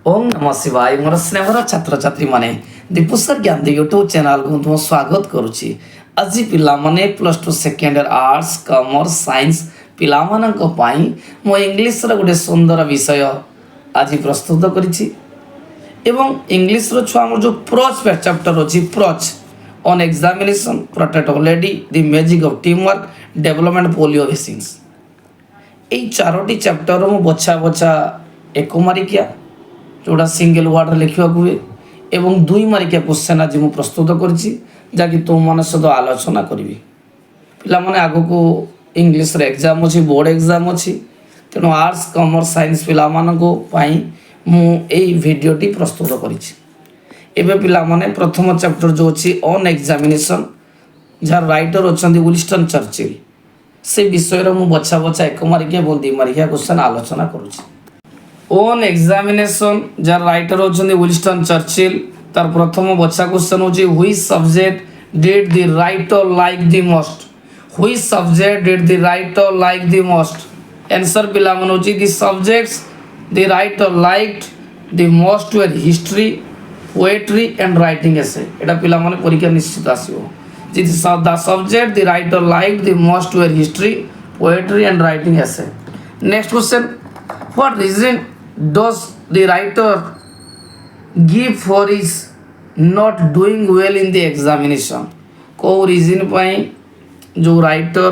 ओम नमः शिवाय मोर स्नेहर छात्र छात्री माने दीपुसर ज्ञान दी यूट्यूब चैनल को तुम स्वागत करुछि। आज पिला माने plus two second year arts commerce science पिला मानक पई मो इंग्लिश रो गुटे सुंदर विषय आज प्रस्तुत करिछि एवं इंग्लिश रो छुआ हमर जो प्रोज चैप्टर अछि prose on examination protect lady the magic of team work development polio vaccines এই চারটি চ্যাপ্টর মু বছা বছা এক মারিকিয়া जोड़ा सिंगल वार्ड लिखा हुए एवं दुई मारिकिया क्वेश्चन आज मुझे प्रस्तुत करी जहाँकि तुम मान सहित आलोचना करी पे आग को इंग्लीश एग्जाम अच्छी बोर्ड एग्जाम अच्छी तेणु आर्ट्स कॉमर्स साइंस पाई मुझे भिडटी प्रस्तुत करें प्रथम चैप्टर जो अच्छी ऑन एग्जामिनेशन जार राइटर अच्छा विलिस्टन चर्चिल से विषय मुझे बछा बछा एक मारिकिया और दी मारिकिया क्वेश्चन आलोचना करुँच ओन एग्जामिनेशन जार राइटर होचंदी विलिस्टन चर्चिल तार प्रथम बच्चा क्वेश्चन होची which subject did the writer like the most which subject did the writer like the most answer पिला मन होची the subjects the writer liked the most were history poetry and writing essay एटा पिला माने परीक्षा निश्चित आसीबो जी the subject the writer liked the most were history poetry and writing essay next question what reason does the writer give for his not doing well in the examination को reason पाई जो writer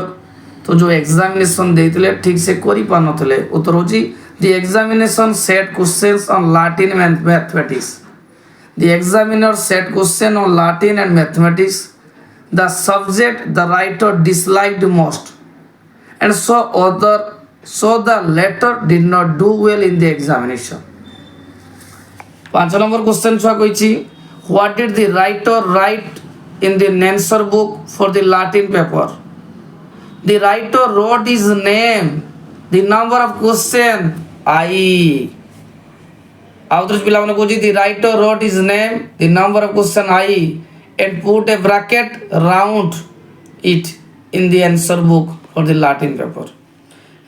तो जो examination देते ठीक से करी पार नथिले उत्तर होची the examination set questions on Latin and mathematics the examiner set question on Latin and mathematics the subject the writer disliked most and so the letter did not do well in the examination. 5 number question छुआ कहिछि what did the writer write in the answer book for the Latin paper? The writer wrote his name, the number of question I. आउटरस पिला माने कोछि the writer wrote his name, the number of question I and put a bracket round it in the answer book for the Latin paper.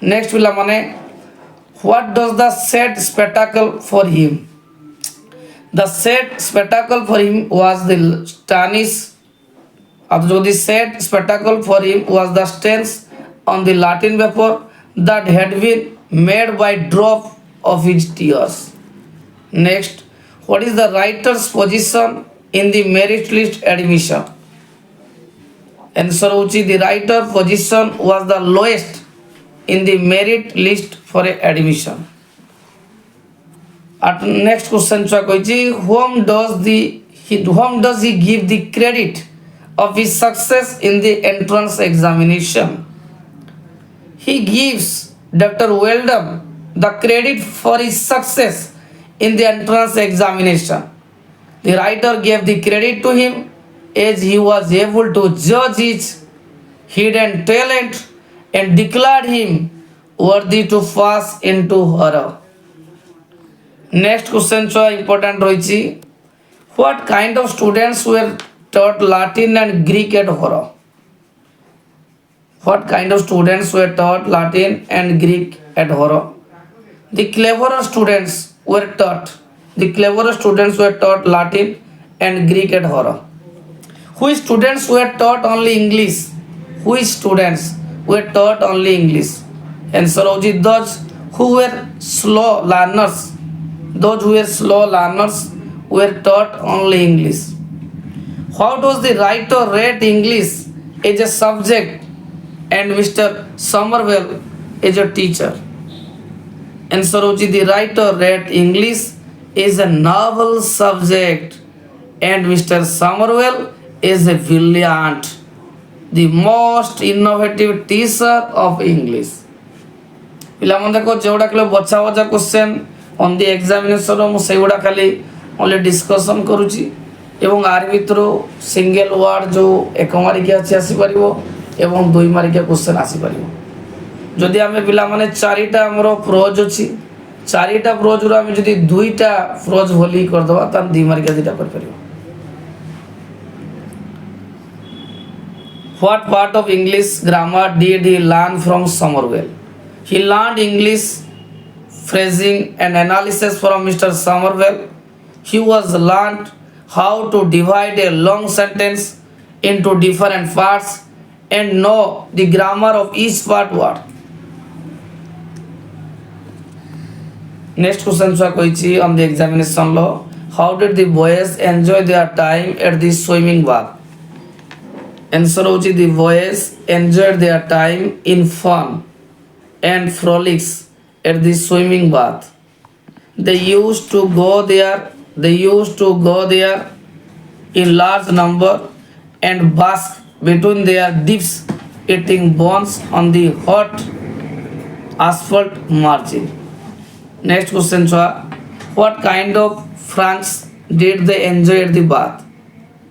Next पिला माने what does the set spectacle for him? The set spectacle for him was the stance of the set spectacle for him was the stance on the Latin paper that had been made by drop of his tears. Next, what is the writer's position in the merit list admission? Answer होची the writer position was the lowest in the merit list for admission. At next question cha koichi whom does he give the credit of his success in the entrance examination? He gives Dr. Weldon the credit for his success in the entrance examination. The writer gave the credit to him as he was able to judge his hidden talent and declared him worthy to pass into horror. Next question so important roichi what kind of students were taught Latin and Greek at horror? What kind of students were taught Latin and Greek at horror? The cleverer students were taught Latin and Greek at horror. Which students were taught only English? Which students were taught only English? Answer होची those who were slow learners were taught only English. How does the writer rate English as a subject and Mr. Somerville as a teacher? Answer होची the writer rate English is a novel subject and Mr. Somerville is a brilliant the most innovative teacher of English. पिला मन देखो जोड़ा कले बच्चा बच्चा question on the examination मु सेगुडा खाली ओनली डिस्कशन करूची एवं आर भितर सिंगल वर्ड जो एक मारिकिया अछि आसी परिबो एवं दुई मारिकिया क्वेश्चन आसी परिबो जदि आमे पिला माने चारिटा हमरो प्रोज अछि चारिटा प्रोज रो आमे जदि दुईटा प्रोज होली कर दबा त दुई मारिकिया दिटा कर परिबो. What part of English grammar did he learn from Somerville? He learned English phrasing and analysis from Mr. Somerville. He was learned how to divide a long sentence into different parts and know the grammar of each part word. Next question on the examination law. How did the boys enjoy their time at the swimming bath? Answer hochi the boys enjoyed their time in fun and frolics at the swimming bath. They used to go there in large number and bask between their dips, eating buns on the hot asphalt margin. Next question, what kind of franks did they enjoy at the bath?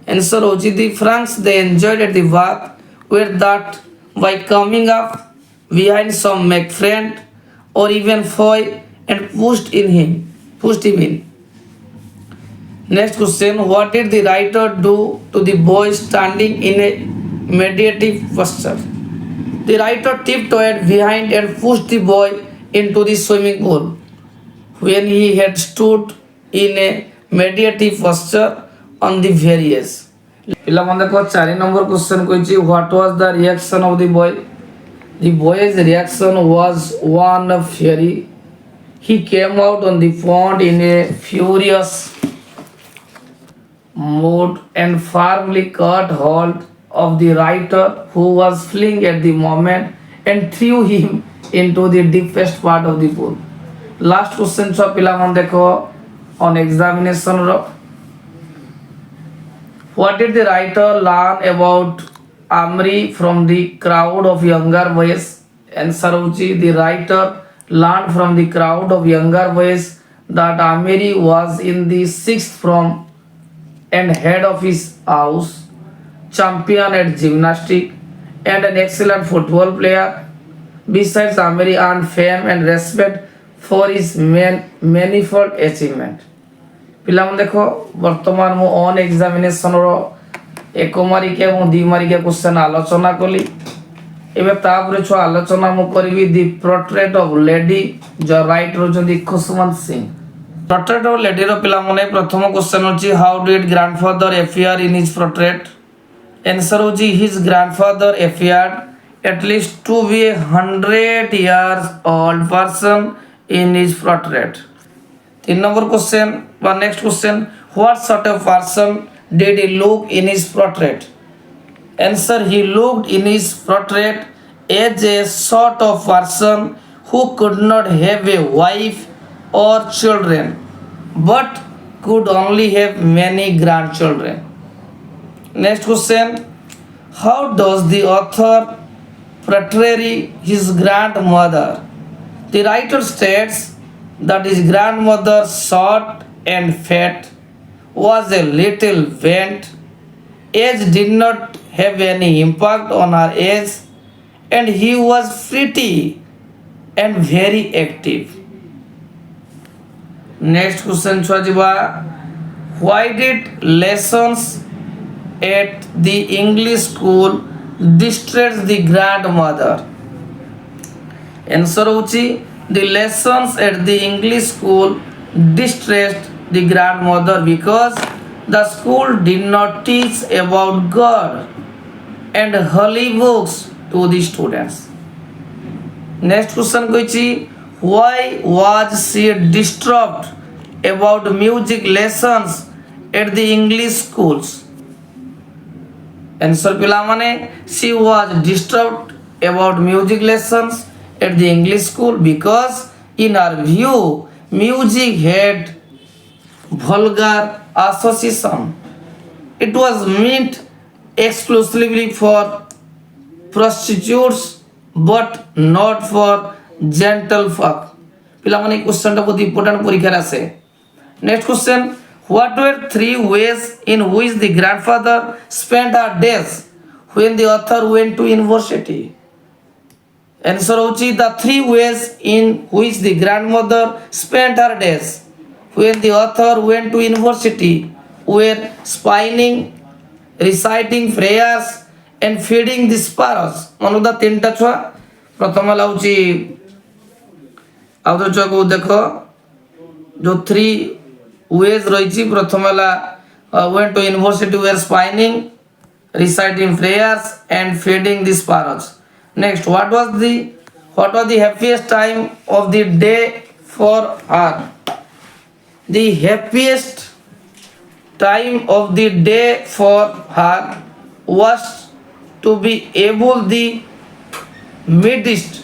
Answer hochi the franks they enjoyed at the bath were that by coming up behind some make friend or even foy and pushed him in. Next question, what did the writer do to the boy standing in a meditative posture? The writer tiptoed behind and pushed the boy into the swimming pool. When he had stood in a meditative posture on the very edge. ପିଲାମାନେ ଦେଖ 4 number question କହିଛି what was the reaction of the boy? The boy's reaction was one of fury. He came out on the pond in a furious mood and firmly caught hold of the writer who was fleeing at the moment and threw him into the deepest part of the pool. Last question छुआ पिलामान देखो on examination row. What did the writer learn about Amri from the crowd of younger boys? Answer hochi the writer learned from the crowd of younger boys that Amri was in the 6th form and head of his house, champion at gymnastics and an excellent football player. Besides, Amri earned fame and respect for his manifold achievement. ପିଲାମାନେ ଦେଖ ବର୍ତ୍ତମାନ ମୁଁ on ଏକ୍ସାମିନେସନର 1 ମାରିକିଆ ଏବଂ 2 ମାରିକିଆ question ଆଲୋଚନା କଲି। ଏବେ ତାପରେ ଛୁଆ ଆଲୋଚନା ମୁଁ କରିବି ଦି ପୋର୍ଟ୍ରେଟ୍ ଅଫ୍ ଲେଡି ଯାହାର ରାଇଟର ହେଉଛନ୍ତି ଖୁସୱନ୍ତ ସିଂ। ପୋର୍ଟ୍ରେଟ୍ ଅଫ୍ ଲେଡିର ପିଲାମାନେ ପ୍ରଥମ କ୍ୱେଶ୍ଚନ୍ ହେଉଛି how did grandfather appear in his portrait? Answer ହେଉଛି his grandfather appeared at least to be a 100 years old person in his portrait. 3 number question or next question, what sort of person did he look in his portrait? Answer, he looked in his portrait as a sort of person who could not have a wife or children but could only have many grandchildren. Next question, how does the author portray his grandmother? The writer states that his grandmother, short and fat, was a little bent. Age did not have any impact on her age, and he was pretty and very active. Next question, why did lessons at the English school distress the grandmother? Answer hochi the lessons at the English school distressed the grandmother because the school did not teach about God and holy books to the students. Next question koichi, why was she disturbed about music lessons at the English schools? Answer pilamane, she was disturbed about music lessons at the English school because in her view music had vulgar association. It was meant exclusively for prostitutes but not for gentlefolk. ପିଲାମାନେ କ୍ୱେଶ୍ଚନଟା ବହୁତ important ପରୀକ୍ଷାରେ ଆସେ। Next question, what were 3 ways in which the grandfather spent her days when the author went to university? Answer hochi the 3 ways in which the grandmother spent her days when the author went to university were spinning, reciting prayers and feeding the sparrows. Manu the 3টা ଛୁଆ ପ୍ରଥମ ଲାଗୁଛି आउ तो छुआ को देख जो 3 वेज रही प्रथम went to university were spinning, reciting prayers and feeding the sparrows. Next, what was the happiest time of the day for her? The happiest time of the day for her was to be able the midst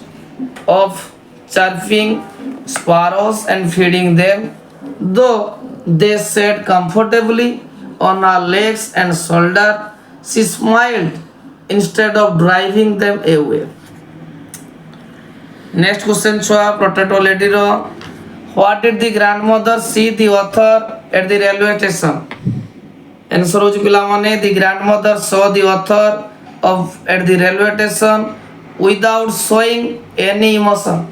of chirping sparrows and feeding them, though they sat comfortably on her legs and shoulder. She smiled instead of driving them away. Next question chua potato lady ro. What did the grandmother see the author at the railway station? Answer hoji pila mane the grandmother saw the author at the railway station without showing any emotion.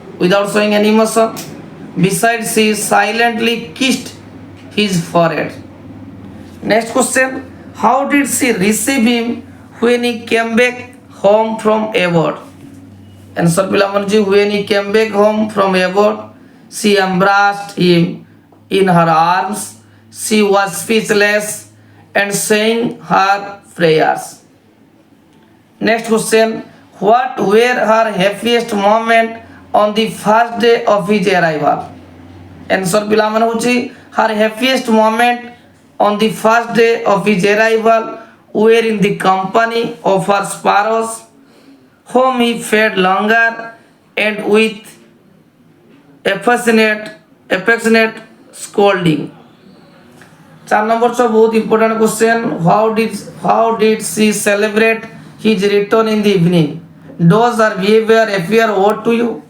Besides, she silently kissed his forehead. Next question, how did she receive him when he came back home from abroad? Answer Pilamanji, when he came back home from abroad, she embraced him in her arms. She was speechless and saying her prayers. Next question, what were her happiest moment on the first day of his arrival? Answer Pilaman hoji, her happiest moment on the first day of his arrival were in the company of her sparrows, whom he fed longer and with affectionate scolding. 4 number so बहुत important question. How did she celebrate his return in the evening? Does her behavior appear odd to you?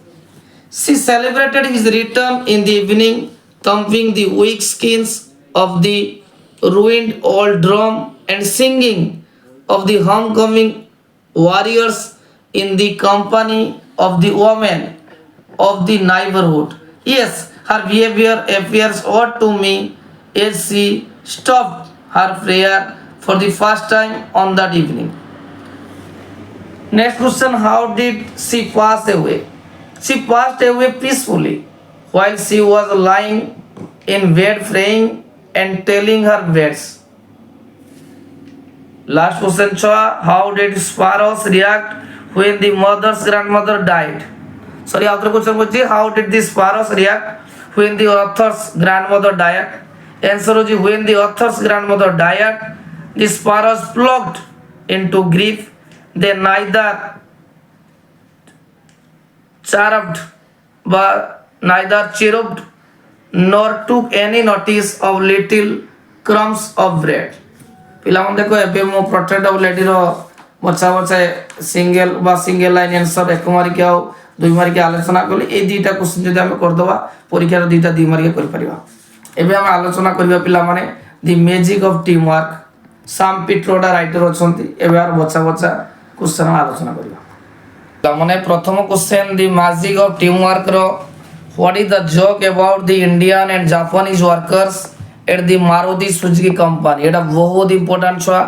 She celebrated his return in the evening, thumping the weak skins of the ruined old drum and singing of the homecoming warriors in the company of the women of the neighborhood. Yes, her behavior appears odd to me as she stopped her prayer for the first time on that evening. Next question, how did she pass away? She passed away peacefully while she was lying in bed praying and telling her beads. Last question, how did sparrows react when the mother's grandmother died? Sorry, after question was how did the sparrows react when the author's grandmother died? Answer was when the author's grandmother died, the sparrows plunged into grief. They neither chirruped nor took any notice of little crumbs of bread. पिलामान देखो एबे मो portrait of lady रो बच्चा single line answer एक मारी के दुई मारी के आलोचना कले ए दुईटा क्वेश्चन जदि हम कर दवा परीक्षार दुईटा दुई मारी के कर परिबा एबे हम आलोचना करबा पिला माने the magic of team work साम पिट्रोडा राइटर अछंती एबे आर बच्चा क्वेश्चन आलोचना करबा तामने प्रथम question the magic of team work रो what is the joke about the Indian and Japanese workers at the Maruti Suzuki company एटा बहुत इंपोर्टेंट छुआ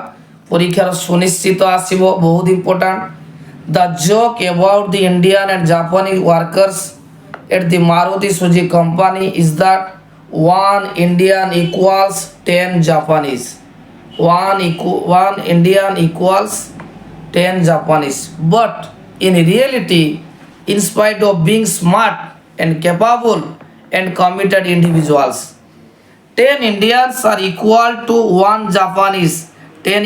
परीक्षार सुनिश्चित आसीबो बहुत important the joke about the Indian and Japanese workers at the Maruti Suzuki company is that 1 Indian equals 10 Japanese. 1 Indian equals 10 Japanese. But in reality, in spite of being smart and capable and committed individuals, 10 Indians are equal to 1 Japanese. 10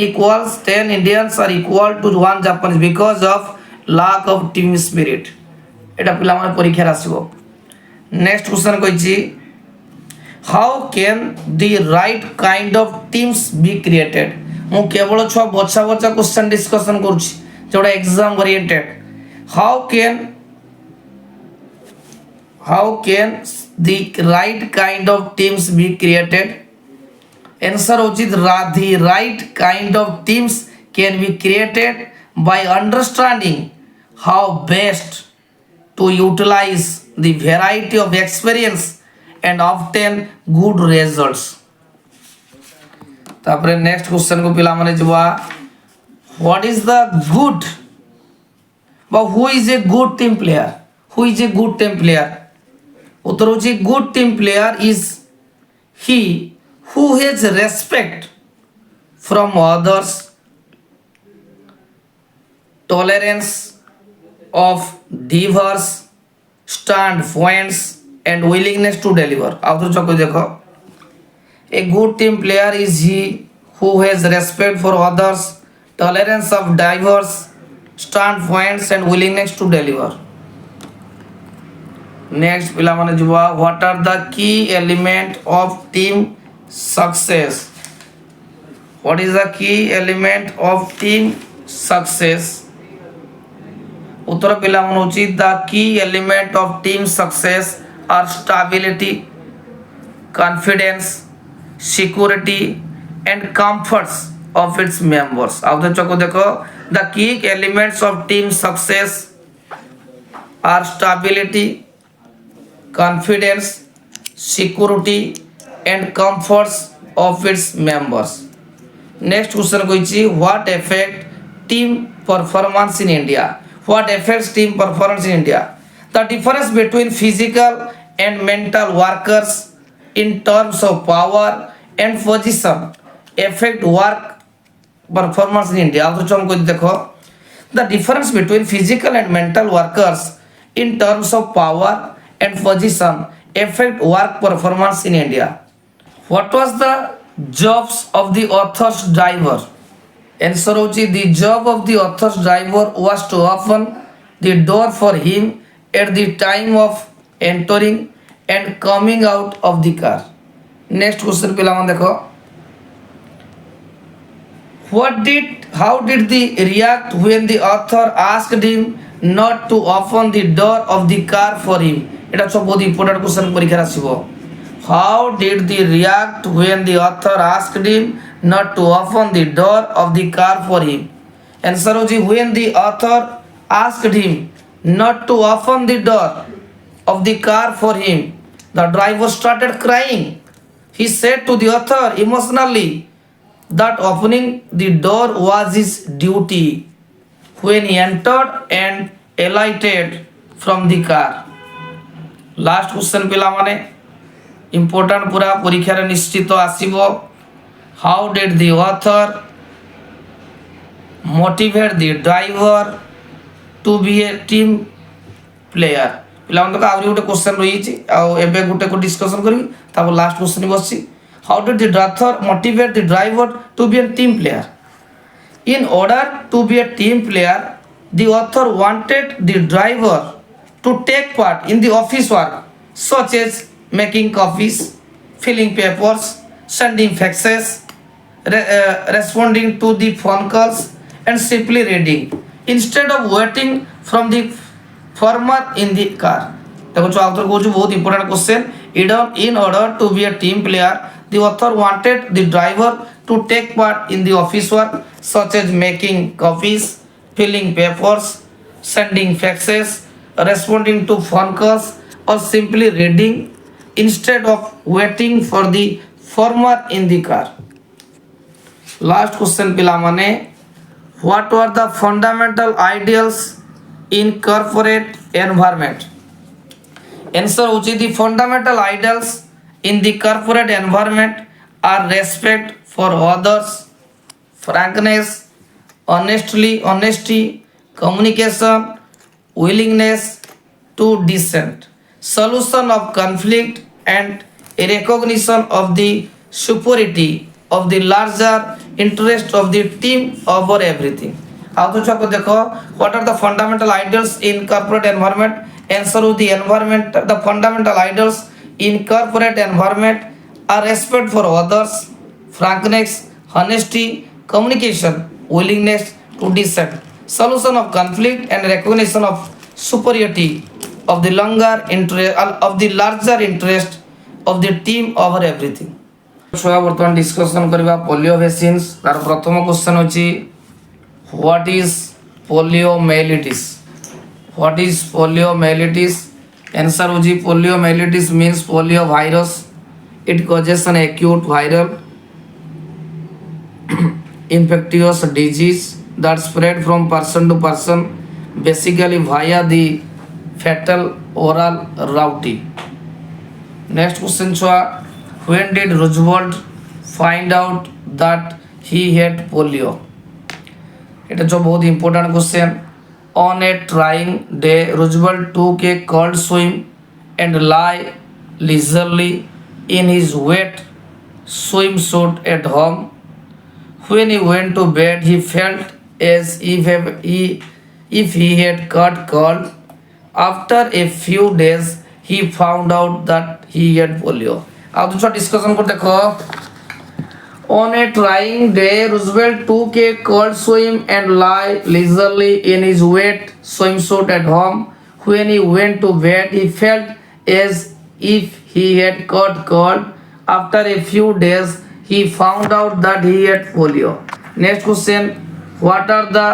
Indians are equal to 1 Japanese because of lack of team spirit. এটা পিলা মানে পরীক্ষায় আসিব। Next question কইছি how can the right kind of teams be created? ମୁଁ କେବଳ ଛୁଆ ବଛା question discussion କରୁଛି ଯୋଉଟା exam oriented how can the right kind of teams be created? Answer होची the right kind of teams can be created by understanding how best to utilize the variety of experience and obtain good results. तापरे next question को पिला माने जवा what is the good but who is a good team player? उत्तर होची good team player is he who has respect from others, tolerance of diverse standpoints and willingness to deliver. आओ तो चको देखो, a good team player is he who has respect for others, tolerance of diverse standpoints and willingness to deliver. Next पिला माने जुवा, what are the key element of team success? What is the key element of team success? उत्तर पिला माने होची the key element of team success are stability, confidence, security and comforts of its members. आओ तो चको देखो, the key elements of team success are stability, confidence, security and comforts of its members. Next question koichi, what affect team performance in India? What affects team performance in India? The difference between physical and mental workers in terms of power and position affect work performance in India. अब तो हम कोई देखो, the difference between physical and mental workers in terms of power and position affect work performance in India. What was the jobs of the author's driver? Answer होची, the job of the author's driver was to open the door for him at the time of entering and coming out of the car. Next question पिलामान देखो, how did the react when the author asked him not to open the door of the car for him? এটা সব বহুত important question পরীক্ষায় আসিব। How did they react when the author asked him not to open the door of the car for him? Answer होची, when the author asked him not to open the door of the car for him, the driver started crying. He said to the author emotionally that opening the door was his duty when he entered and alighted from the car. Last question पिला माने important पूरा परीक्षार निश्चित आसीबो. How did the author motivate the driver to be a team player? पिला मन तो आउरी गोटे क्वेश्चन रही छि आ एबे गोटे को डिस्कशन करी तापर लास्ट क्वेश्चन बसछि. How did the author motivate the driver to be a team player? In order to be a team player, the author wanted the driver to take part in the office work such as making copies, filling papers, sending faxes, responding to the phone calls and simply reading instead of waiting from the former in the car. देखो जो author को जो बहुत important question, in order to be a team player, the author wanted the driver to take part in the office work such as making copies, filling papers, sending faxes, responding to phone calls or simply reading instead of waiting for the former in the car. Last question पिला माने, what were the fundamental ideals in corporate environment? Answer होची, the fundamental ideals in the corporate environment are respect for others, frankness, honesty, communication, willingness to dissent, solution of conflict and a recognition of the superiority of the larger interest of the team over everything. How to check देखो, what are the fundamental ideals in corporate environment? Answer to the environment, the fundamental ideals in corporate environment are respect for others, frankness, honesty, communication, willingness to dissent, solution of conflict and recognition of superiority of the larger interest of the team over everything. छुआ बर्तमान discussion करबा polio vaccine. तार प्रथम question होची, what is poliomyelitis? What is poliomyelitis? Answer होची, poliomyelitis means polio virus. It causes an acute viral infectious disease that spread from person to person basically via the fatal oral route. Next question chua, when did Roosevelt find out that he had polio? এটা जो बहुत important question. On a trying day, Roosevelt took a cold swim and lay leisurely in his wet swimsuit at home. When he went to bed, he felt as if he had caught cold. After a few days, he found out that he had polio. अब दूसरा discussion को देखो. On a trying day, Roosevelt took a cold swim and lay leisurely in his wet swimsuit at home. When he went to bed, he felt as if he had caught cold. After a few days, he found out that he had polio. Next question, what are the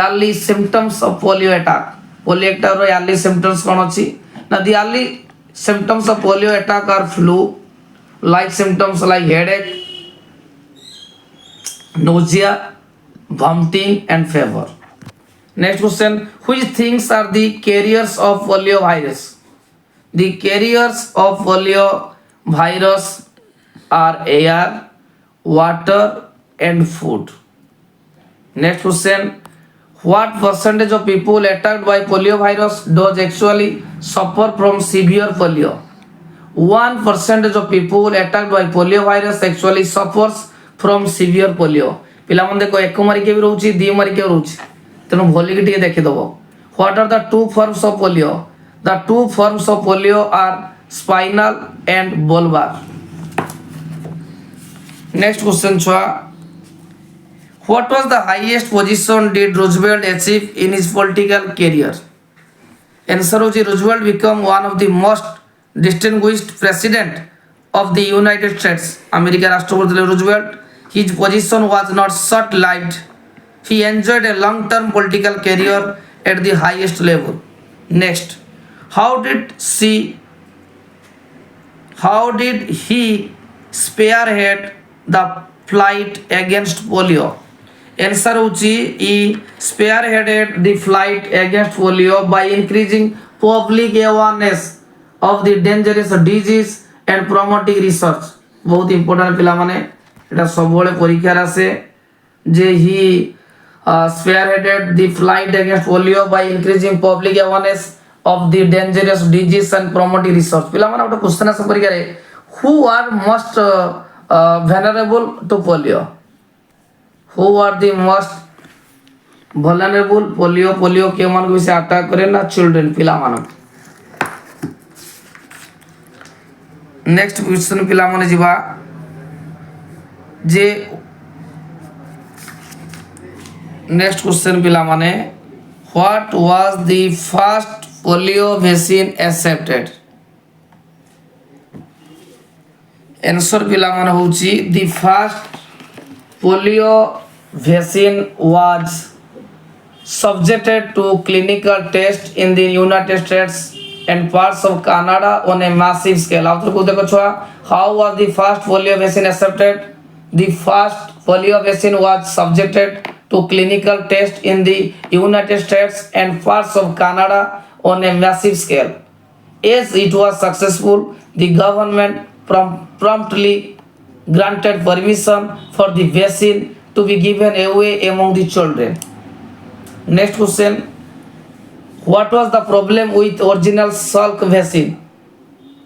early symptoms of polio attack? Polio attack ro early symptoms kon achi na? The early symptoms of polio attack are flu like symptoms like headache, nausea, vomiting and fever. Next question, which things are the carriers of polio virus? The carriers of polio virus are air, water and food. Next question, what percentage of people attacked by polio virus does actually suffer from severe polio? 1% of people attacked by polio virus actually suffers from severe polio. पिला मन देखो एक मारिके भी रहउची, दी मारिके रहउची, तेनु भोली के टिके देखि दबो. What are the two forms of polio? The two forms of polio are spinal and bulbar. Next question chua, what was the highest position did Roosevelt achieve in his political career? Answer hoji, Roosevelt became one of the most distinguished president of the United States. America राष्ट्रपति Roosevelt. His position was not short-lived. He enjoyed a long-term political career at the highest level. Next, how did he spearhead the fight against polio? Answer hochi, he spearheaded the fight against polio by increasing public awareness of the dangerous disease and promoting research. बहुत important पिला माने এটা सबବେଳେ পরীক্ষার আসে যে he spearheaded the fight against polio by increasing public awareness of the dangerous disease and promoting research. पिला माने ଗୋଟେ क्वेश्चन আছে পরীক্ষারে, who are most vulnerable to polio? Who are the most vulnerable polio के मान को से अटैक करे ना? children पिला माने. नेक्स्ट क्वेश्चन पिला माने जीवा जे नेक्स्ट क्वेश्चन पिला माने, what was the first polio vaccine accepted? Answer पिला माने होची, the first polio vaccine was subjected to clinical test in the United States and parts of Canada on a massive scale. After को देखो छुआ, how was the first polio vaccine accepted? The first polio vaccine was subjected to clinical test in the United States and parts of Canada on a massive scale. As it was successful, the government promptly granted permission for the vaccine to be given away among the children. Next question, what was the problem with original Salk vaccine?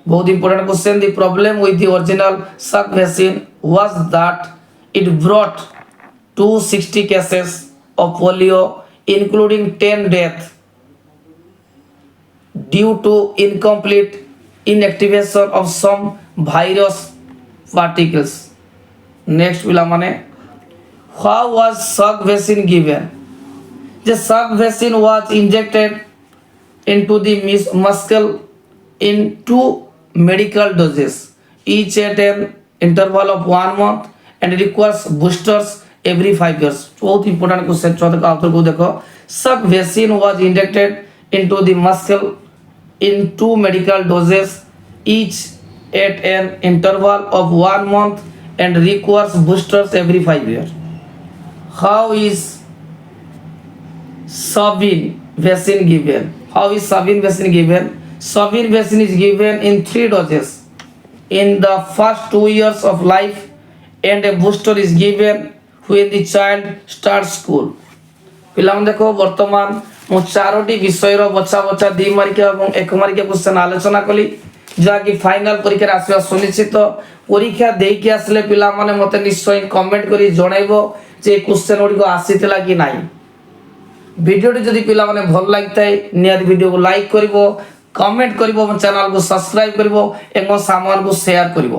बहुत important question. The problem with the original Salk vaccine was that it brought 260 cases of polio, including 10 deaths due to incomplete inactivation of some virus particles. Next पिला माने, how was Salk vaccine given? The Salk vaccine was injected into the muscle in 2 medical doses, each at an interval of 1 month and requires boosters every 5 years. बहुत important question चौथा का answer को देखो. Salk vaccine was injected into the muscle in 2 medical doses, each at an interval of 1 month and requires boosters every 5 years. How is Sabin vaccine given? How is Sabin vaccine given? Sabin vaccine is given in 3 doses. in the first 2 years of life and a booster is given when the child starts school. ପିଲାମାନେ ଦେଖ ବର୍ତ୍ତମାନ ମୁଁ ଚାରୋଟି ବିଷୟର ବଛା ବଛା 2 ମାର୍କିଆ ଏବଂ 1 ମାର୍କିଆ question ଆଲୋଚନା କଲି ଯାହାକି ଫାଇନାଲ ପରୀକ୍ଷାରେ ଆସିବା ସୁନିଶ୍ଚିତ। ପରୀକ୍ଷା ଦେଇକି ଆସିଲେ ପିଲାମାନେ ମୋତେ ନିଶ୍ଚୟ କମେଣ୍ଟ କରି ଜଣାଇବ ଯେ କ୍ୱେଶ୍ଚନ ଗୁଡ଼ିକ ଆସିଥିଲା କି ନାହିଁ। ভিডিওটি যদি পিলাମାନେ ଭଲ ଲାଗିଥାଏ ନିହାତି ଭିଡ଼ିଓକୁ ଲାଇକ୍ କରିବ, କମେଣ୍ଟ କରିବ, ମୋ ଚ୍ୟାନେଲକୁ ସବସ୍କ୍ରାଇବ କରିବ ଏବଂ ସାଙ୍ଗମାନଙ୍କୁ ସେୟାର କରିବ।